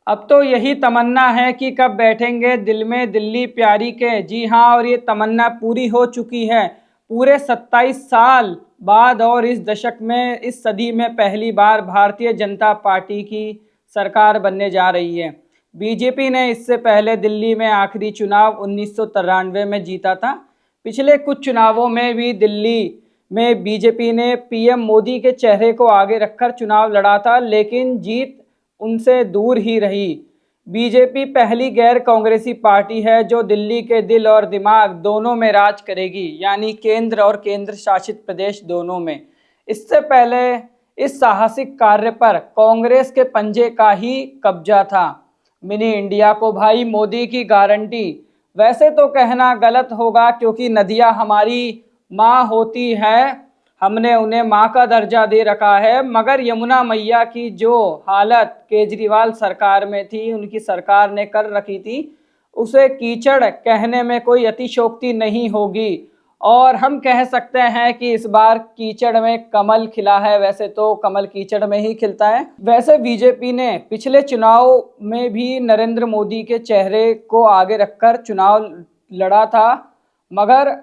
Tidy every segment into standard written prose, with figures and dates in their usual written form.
अब तो यही तमन्ना है कि कब बैठेंगे दिल में दिल्ली प्यारी के। जी हाँ, और ये तमन्ना पूरी हो चुकी है पूरे 27 साल बाद। और इस दशक में, इस सदी में पहली बार भारतीय जनता पार्टी की सरकार बनने जा रही है। बीजेपी ने इससे पहले दिल्ली में आखिरी चुनाव 1993 में जीता था। पिछले कुछ चुनावों में भी दिल्ली में बीजेपी ने पीएम मोदी के चेहरे को आगे रखकर चुनाव लड़ा था, लेकिन जीत उनसे दूर ही रही। बीजेपी पहली गैर कांग्रेसी पार्टी है जो दिल्ली के दिल और दिमाग दोनों में राज करेगी, यानी केंद्र और केंद्र शासित प्रदेश दोनों में। इससे पहले इस साहसिक कार्य पर कांग्रेस के पंजे का ही कब्जा था। मिनी इंडिया को भाई मोदी की गारंटी। वैसे तो कहना गलत होगा क्योंकि नदियां हमारी माँ होती है, हमने उन्हें माँ का दर्जा दे रखा है, मगर यमुना मैया की जो हालत केजरीवाल सरकार में थी, उनकी सरकार ने कर रखी थी, उसे कीचड़ कहने में कोई अतिशयोक्ति नहीं होगी। और हम कह सकते हैं कि इस बार कीचड़ में कमल खिला है। वैसे तो कमल कीचड़ में ही खिलता है। वैसे बीजेपी ने पिछले चुनाव में भी नरेंद्र मोदी के चेहरे को आगे रखकर चुनाव लड़ा था, मगर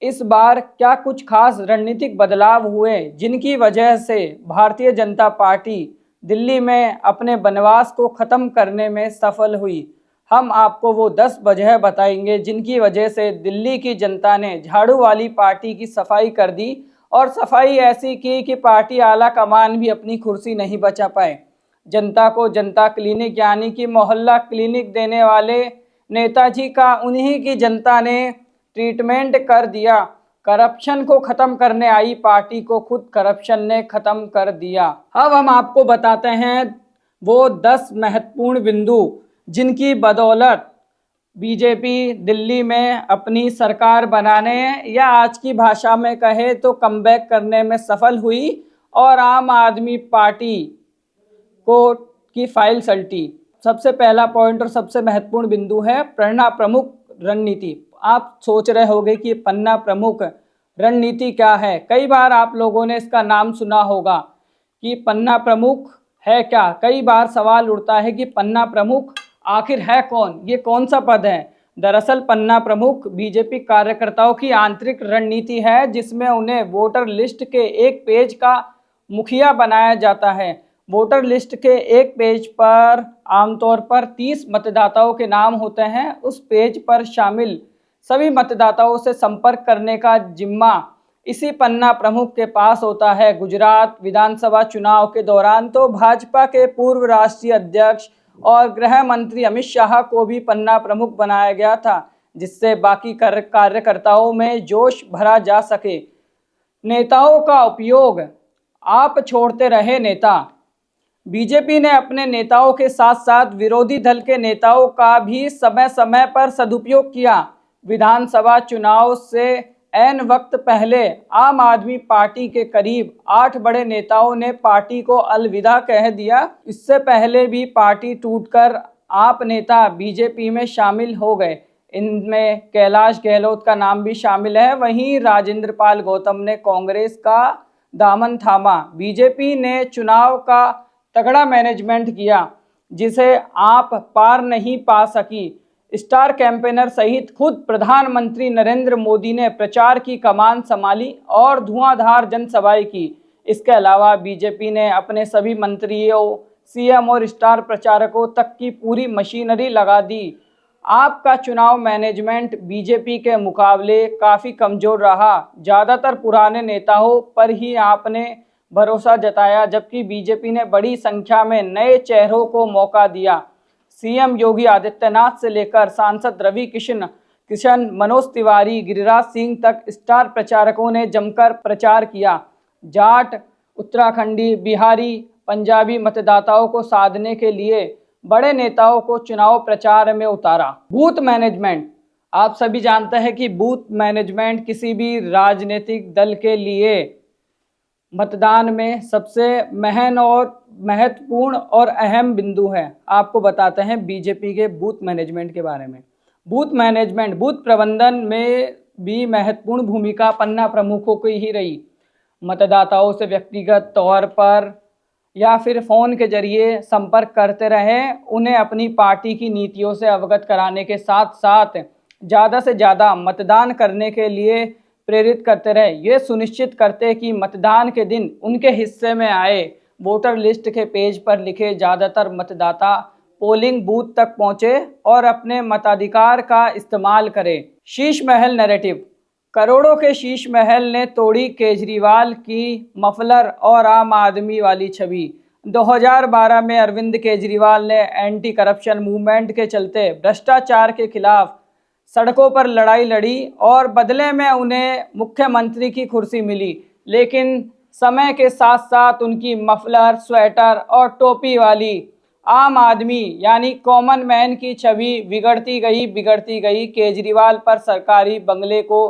इस बार क्या कुछ खास रणनीतिक बदलाव हुए जिनकी वजह से भारतीय जनता पार्टी दिल्ली में अपने बनवास को ख़त्म करने में सफल हुई। हम आपको वो 10 वजह बताएंगे जिनकी वजह से दिल्ली की जनता ने झाड़ू वाली पार्टी की सफाई कर दी, और सफाई ऐसी की कि पार्टी आला कमान भी अपनी कुर्सी नहीं बचा पाए। जनता को जनता क्लिनिक यानी कि मोहल्ला क्लिनिक देने वाले नेताजी का उन्हीं की जनता ने ट्रीटमेंट कर दिया। करप्शन को ख़त्म करने आई पार्टी को खुद करप्शन ने ख़त्म कर दिया। अब हम आपको बताते हैं वो 10 महत्वपूर्ण बिंदु जिनकी बदौलत बीजेपी दिल्ली में अपनी सरकार बनाने, या आज की भाषा में कहे तो कमबैक करने में सफल हुई और आम आदमी पार्टी को की फाइल सल्टी। सबसे पहला पॉइंट और सबसे महत्वपूर्ण बिंदु है पन्ना प्रमुख रणनीति। आप सोच रहे होंगे कि पन्ना प्रमुख रणनीति क्या है। कई बार आप लोगों ने इसका नाम सुना होगा कि पन्ना प्रमुख है क्या। कई बार सवाल उठता है कि पन्ना प्रमुख आखिर है कौन, ये कौन सा पद है। दरअसल पन्ना प्रमुख बीजेपी कार्यकर्ताओं की आंतरिक रणनीति है, जिसमें उन्हें वोटर लिस्ट के एक पेज का मुखिया बनाया जाता है। वोटर लिस्ट के एक पेज पर आमतौर पर 30 मतदाताओं के नाम होते हैं। उस पेज पर शामिल सभी मतदाताओं से संपर्क करने का जिम्मा इसी पन्ना प्रमुख के पास होता है। गुजरात विधानसभा चुनाव के दौरान तो भाजपा के पूर्व राष्ट्रीय अध्यक्ष और गृह मंत्री अमित शाह को भी पन्ना प्रमुख बनाया गया था, जिससे बाकी कार्यकर्ताओं में जोश भरा जा सके। नेताओं का उपयोग। आप छोड़ते रहे नेता। बीजेपी ने अपने नेताओं के साथ साथ विरोधी दल के नेताओं का भी समय समय पर सदुपयोग किया। विधानसभा चुनाव से ऐन वक्त पहले आम आदमी पार्टी के करीब 8 बड़े नेताओं ने पार्टी को अलविदा कह दिया। इससे पहले भी पार्टी टूटकर आप नेता बीजेपी में शामिल हो गए। इनमें कैलाश गहलोत का नाम भी शामिल है। वहीं राजेंद्र पाल गौतम ने कांग्रेस का दामन थामा। बीजेपी ने चुनाव का तगड़ा मैनेजमेंट किया, जिसे आप पार नहीं पा सकी। स्टार कैंपेनर सहित खुद प्रधानमंत्री नरेंद्र मोदी ने प्रचार की कमान संभाली और धुआंधार जनसभाएं की। इसके अलावा बीजेपी ने अपने सभी मंत्रियों, सीएम और स्टार प्रचारकों तक की पूरी मशीनरी लगा दी। आपका चुनाव मैनेजमेंट बीजेपी के मुकाबले काफ़ी कमज़ोर रहा। ज़्यादातर पुराने नेताओं पर ही आपने भरोसा जताया, जबकि बीजेपी ने बड़ी संख्या में नए चेहरों को मौका दिया। सीएम योगी आदित्यनाथ से लेकर सांसद रवि किशन, मनोज तिवारी, गिरिराज सिंह तक स्टार प्रचारकों ने जमकर प्रचार किया। जाट, उत्तराखंडी, बिहारी, पंजाबी मतदाताओं को साधने के लिए बड़े नेताओं को चुनाव प्रचार में उतारा। Booth management. आप सभी जानते हैं कि बूथ मैनेजमेंट किसी भी राजनीतिक दल के लिए मतदान में सबसे महत्वपूर्ण और अहम बिंदु है। आपको बताते हैं बीजेपी के बूथ मैनेजमेंट के बारे में। बूथ मैनेजमेंट, बूथ प्रबंधन में भी महत्वपूर्ण भूमिका पन्ना प्रमुखों की ही रही। मतदाताओं से व्यक्तिगत तौर पर या फिर फ़ोन के जरिए संपर्क करते रहें। उन्हें अपनी पार्टी की नीतियों से अवगत कराने के साथ साथ ज़्यादा से ज़्यादा मतदान करने के लिए प्रेरित करते रहे। ये सुनिश्चित करते कि मतदान के दिन उनके हिस्से में आए वोटर लिस्ट के पेज पर लिखे ज़्यादातर मतदाता पोलिंग बूथ तक पहुँचे और अपने मताधिकार का इस्तेमाल करें। शीश महल नैरेटिव। करोड़ों के शीश महल ने तोड़ी केजरीवाल की मफलर और आम आदमी वाली छवि। 2012 में अरविंद केजरीवाल ने एंटी करप्शन मूवमेंट के चलते भ्रष्टाचार के खिलाफ सड़कों पर लड़ाई लड़ी और बदले में उन्हें मुख्यमंत्री की कुर्सी मिली। लेकिन समय के साथ साथ उनकी मफलर, स्वेटर और टोपी वाली आम आदमी यानी कॉमन मैन की छवि बिगड़ती गई। केजरीवाल पर सरकारी बंगले को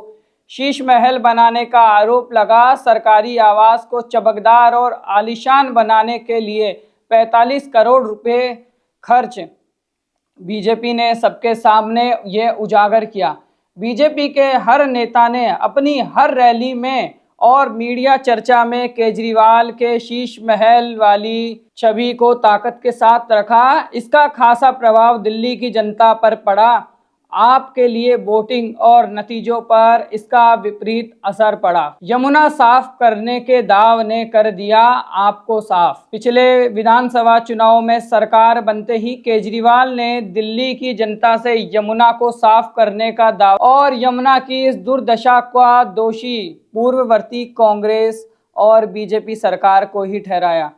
शीश महल बनाने का आरोप लगा। सरकारी आवास को चमकदार और आलीशान बनाने के लिए 45 करोड़ रुपए खर्च। बीजेपी ने सबके सामने ये उजागर किया। बीजेपी के हर नेता ने अपनी हर रैली में और मीडिया चर्चा में केजरीवाल के शीश महल वाली छवि को ताकत के साथ रखा। इसका खासा प्रभाव दिल्ली की जनता पर पड़ा। आपके लिए वोटिंग और नतीजों पर इसका विपरीत असर पड़ा। यमुना साफ करने के दाव ने कर दिया आपको साफ। पिछले विधानसभा चुनाव में सरकार बनते ही केजरीवाल ने दिल्ली की जनता से यमुना को साफ करने का दावा और यमुना की इस दुर्दशा का दोषी पूर्ववर्ती कांग्रेस और बीजेपी सरकार को ही ठहराया।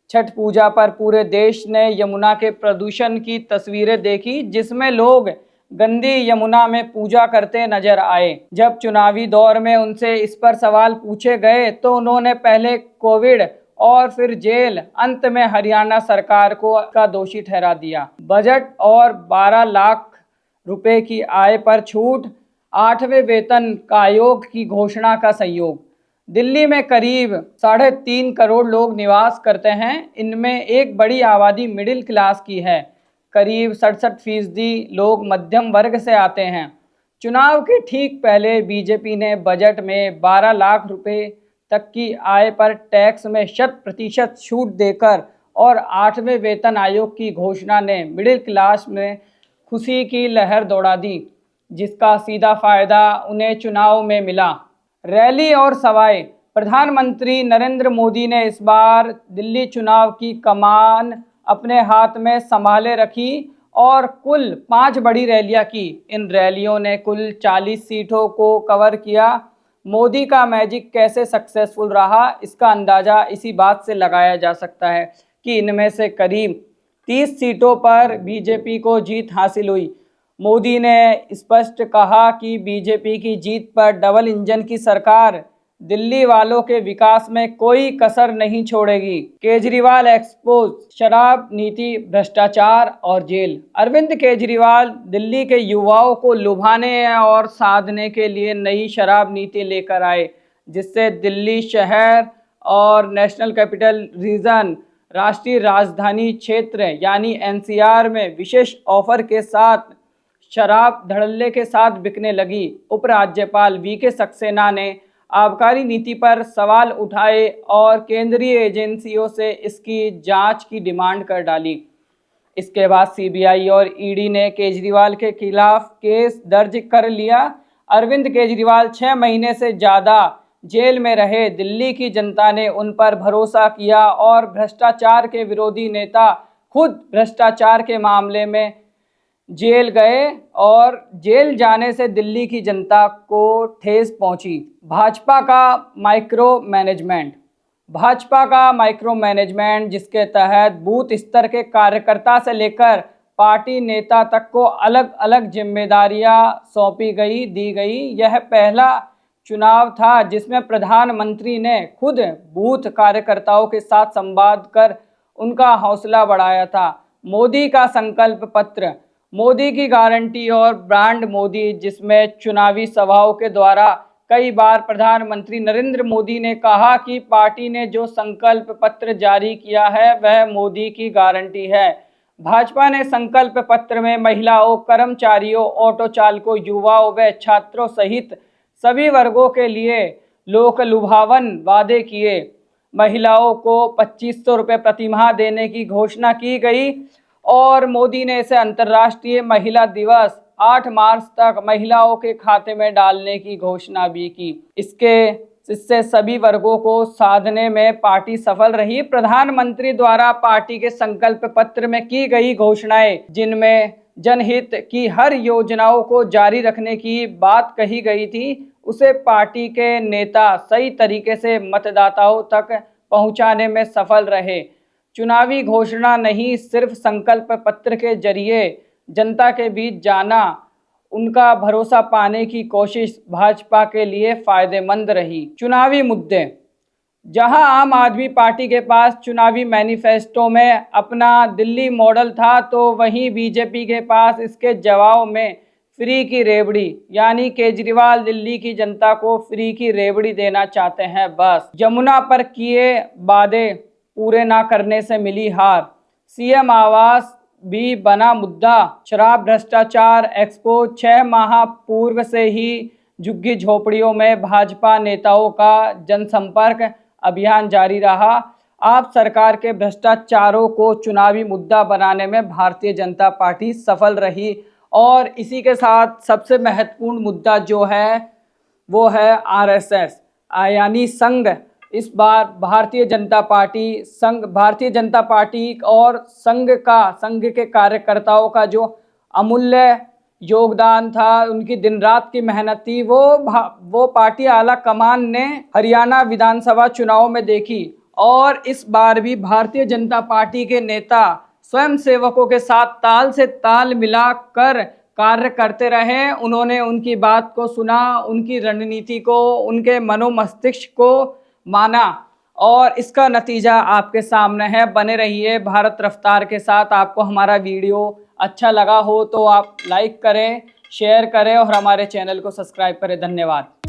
छठ पूजा पर पूरे देश ने यमुना के प्रदूषण की तस्वीरें देखी, जिसमें लोग गंदी यमुना में पूजा करते नजर आए। जब चुनावी दौर में उनसे इस पर सवाल पूछे गए तो उन्होंने पहले कोविड और फिर जेल, अंत में हरियाणा सरकार को का दोषी ठहरा दिया। बजट और 12 लाख रुपए की आय पर छूट, 8वें वेतन आयोग की घोषणा का सहयोग। दिल्ली में करीब 3.5 करोड़ लोग निवास करते हैं। इनमें एक बड़ी आबादी मिडिल क्लास की है। करीब 67% लोग मध्यम वर्ग से आते हैं। चुनाव के ठीक पहले बीजेपी ने बजट में 12 लाख रुपए तक की आय पर टैक्स में 100% छूट देकर और 8वें वेतन आयोग की घोषणा ने मिडिल क्लास में खुशी की लहर दौड़ा दी, जिसका सीधा फायदा उन्हें चुनाव में मिला। रैली और सभाएं। प्रधानमंत्री नरेंद्र मोदी ने इस बार दिल्ली चुनाव की कमान अपने हाथ में संभाले रखी और कुल 5 बड़ी रैलियां की। इन रैलियों ने कुल 40 सीटों को कवर किया। मोदी का मैजिक कैसे सक्सेसफुल रहा, इसका अंदाज़ा इसी बात से लगाया जा सकता है कि इनमें से करीब 30 सीटों पर बीजेपी को जीत हासिल हुई। मोदी ने स्पष्ट कहा कि बीजेपी की जीत पर डबल इंजन की सरकार दिल्ली वालों के विकास में कोई कसर नहीं छोड़ेगी। केजरीवाल एक्सपोज, शराब नीति, भ्रष्टाचार और जेल। अरविंद केजरीवाल दिल्ली के युवाओं को लुभाने और साधने के लिए नई शराब नीति लेकर आए, जिससे दिल्ली शहर और नेशनल कैपिटल रीजन, राष्ट्रीय राजधानी क्षेत्र यानी एनसीआर में विशेष ऑफर के साथ शराब धड़ल्ले के साथ बिकने लगी। उपराज्यपाल वीके सक्सेना ने आबकारी नीति पर सवाल उठाए और केंद्रीय एजेंसियों से इसकी जांच की डिमांड कर डाली। इसके बाद सीबीआई और ईडी ने केजरीवाल के खिलाफ केस दर्ज कर लिया। अरविंद केजरीवाल 6 महीने से ज़्यादा जेल में रहे। दिल्ली की जनता ने उन पर भरोसा किया और भ्रष्टाचार के विरोधी नेता खुद भ्रष्टाचार के मामले में जेल गए और जेल जाने से दिल्ली की जनता को ठेस पहुंची। भाजपा का माइक्रो मैनेजमेंट, जिसके तहत बूथ स्तर के कार्यकर्ता से लेकर पार्टी नेता तक को अलग अलग जिम्मेदारियां दी गई। यह पहला चुनाव था जिसमें प्रधानमंत्री ने खुद बूथ कार्यकर्ताओं के साथ संवाद कर उनका हौसला बढ़ाया था। मोदी का संकल्प पत्र, मोदी की गारंटी और ब्रांड मोदी, जिसमें चुनावी सभाओं के द्वारा कई बार प्रधानमंत्री नरेंद्र मोदी ने कहा कि पार्टी ने जो संकल्प पत्र जारी किया है वह मोदी की गारंटी है। भाजपा ने संकल्प पत्र में महिलाओं, कर्मचारियों, ऑटो चालकों, युवाओं व छात्रों सहित सभी वर्गों के लिए लोक लुभावन वादे किए। महिलाओं को 2500 रुपये प्रतिमाह देने की घोषणा की गई और मोदी ने इसे अंतर्राष्ट्रीय महिला दिवस 8 मार्च तक महिलाओं के खाते में डालने की घोषणा भी की। इससे सभी वर्गों को साधने में पार्टी सफल रही। प्रधानमंत्री द्वारा पार्टी के संकल्प पत्र में की गई घोषणाएं, जिनमें जनहित की हर योजनाओं को जारी रखने की बात कही गई थी, उसे पार्टी के नेता सही तरीके से मतदाताओं तक पहुंचाने में सफल रहे। चुनावी घोषणा नहीं, सिर्फ संकल्प पत्र के जरिए जनता के बीच जाना, उनका भरोसा पाने की कोशिश भाजपा के लिए फायदेमंद रही। चुनावी मुद्दे, जहां आम आदमी पार्टी के पास चुनावी मैनिफेस्टो में अपना दिल्ली मॉडल था, तो वहीं बीजेपी के पास इसके जवाब में फ्री की रेवड़ी, यानी केजरीवाल दिल्ली की जनता को फ्री की रेवड़ी देना चाहते हैं। बस यमुना पर किए वादे पूरे ना करने से मिली हार। सीएम आवास भी बना मुद्दा। शराब भ्रष्टाचार एक्सपो, 6 माह पूर्व से ही झुग्गी झोपड़ियों में भाजपा नेताओं का जनसंपर्क अभियान जारी रहा। आप सरकार के भ्रष्टाचारों को चुनावी मुद्दा बनाने में भारतीय जनता पार्टी सफल रही। और इसी के साथ सबसे महत्वपूर्ण मुद्दा जो है वो है आरएसएस यानी संघ। इस बार भारतीय जनता पार्टी और संघ के कार्यकर्ताओं का जो अमूल्य योगदान था, उनकी दिन रात की मेहनत थी, वो पार्टी आला कमान ने हरियाणा विधानसभा चुनाव में देखी। और इस बार भी भारतीय जनता पार्टी के नेता स्वयं सेवकों के साथ ताल से ताल मिलाकर कार्य करते रहे। उन्होंने उनकी बात को सुना, उनकी रणनीति को, उनके मनोमस्तिष्क को माना और इसका नतीजा आपके सामने है। बने रहिए भारत रफ्तार के साथ। आपको हमारा वीडियो अच्छा लगा हो तो आप लाइक करें, शेयर करें और हमारे चैनल को सब्सक्राइब करें। धन्यवाद।